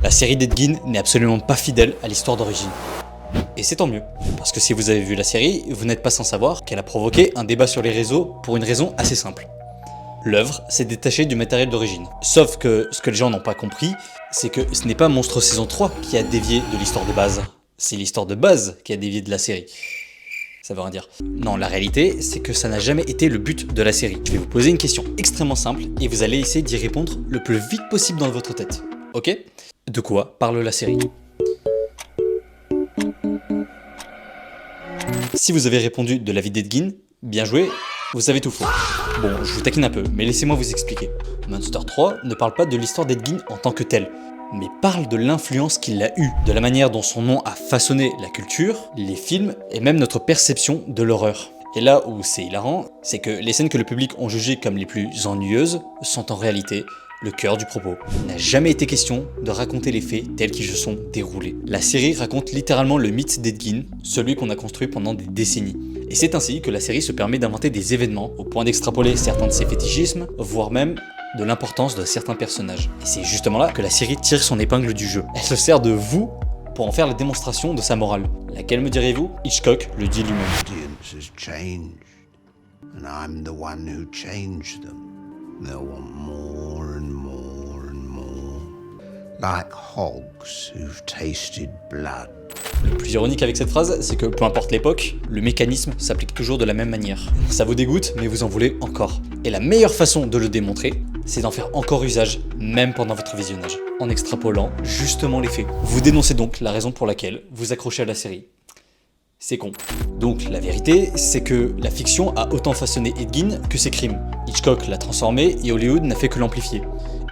La série d'Ed Gein n'est absolument pas fidèle à l'histoire d'origine. Et c'est tant mieux, parce que si vous avez vu la série, vous n'êtes pas sans savoir qu'elle a provoqué un débat sur les réseaux pour une raison assez simple. L'œuvre s'est détachée du matériel d'origine. Sauf que ce que les gens n'ont pas compris, c'est que ce n'est pas Monstre saison 3 qui a dévié de l'histoire de base. C'est l'histoire de base qui a dévié de la série. Ça veut rien dire. Non, la réalité, c'est que ça n'a jamais été le but de la série. Je vais vous poser une question extrêmement simple et vous allez essayer d'y répondre le plus vite possible dans votre tête. Ok ? De quoi parle la série ? Si vous avez répondu de la vie d'Ed Gein, bien joué, vous avez tout faux. Bon, je vous taquine un peu, mais laissez-moi vous expliquer. Monster 3 ne parle pas de l'histoire d'Ed Gein en tant que telle, mais parle de l'influence qu'il a eue, de la manière dont son nom a façonné la culture, les films et même notre perception de l'horreur. Et là où c'est hilarant, c'est que les scènes que le public ont jugées comme les plus ennuyeuses sont en réalité le cœur du propos. Il n'a jamais été question de raconter les faits tels qu'ils se sont déroulés. La série raconte littéralement le mythe d'Ed Gein, celui qu'on a construit pendant des décennies. Et c'est ainsi que la série se permet d'inventer des événements au point d'extrapoler certains de ses fétichismes, voire même de l'importance de certains personnages. Et c'est justement là que la série tire son épingle du jeu. Elle se sert de vous pour en faire la démonstration de sa morale. Laquelle me direz-vous ? Hitchcock le dit lui-même. Audience has changed, and I'm the one who changed them. They'll want more and more and more, like hogs who've tasted blood. Le plus ironique avec cette phrase, c'est que peu importe l'époque, le mécanisme s'applique toujours de la même manière. Ça vous dégoûte, mais vous en voulez encore. Et la meilleure façon de le démontrer, c'est d'en faire encore usage, même pendant votre visionnage, en extrapolant justement les faits. Vous dénoncez donc la raison pour laquelle vous accrochez à la série. C'est con. Donc la vérité, c'est que la fiction a autant façonné Ed Gein que ses crimes. Hitchcock l'a transformé et Hollywood n'a fait que l'amplifier.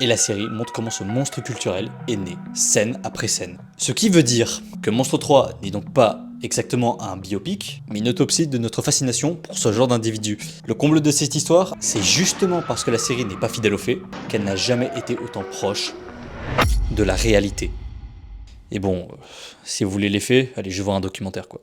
Et la série montre comment ce monstre culturel est né, scène après scène. Ce qui veut dire que Monstre 3 n'est donc pas exactement un biopic, mais une autopsie de notre fascination pour ce genre d'individu. Le comble de cette histoire, c'est justement parce que la série n'est pas fidèle aux faits, qu'elle n'a jamais été autant proche de la réalité. Et bon, si vous voulez les faits, allez, je vois un documentaire quoi.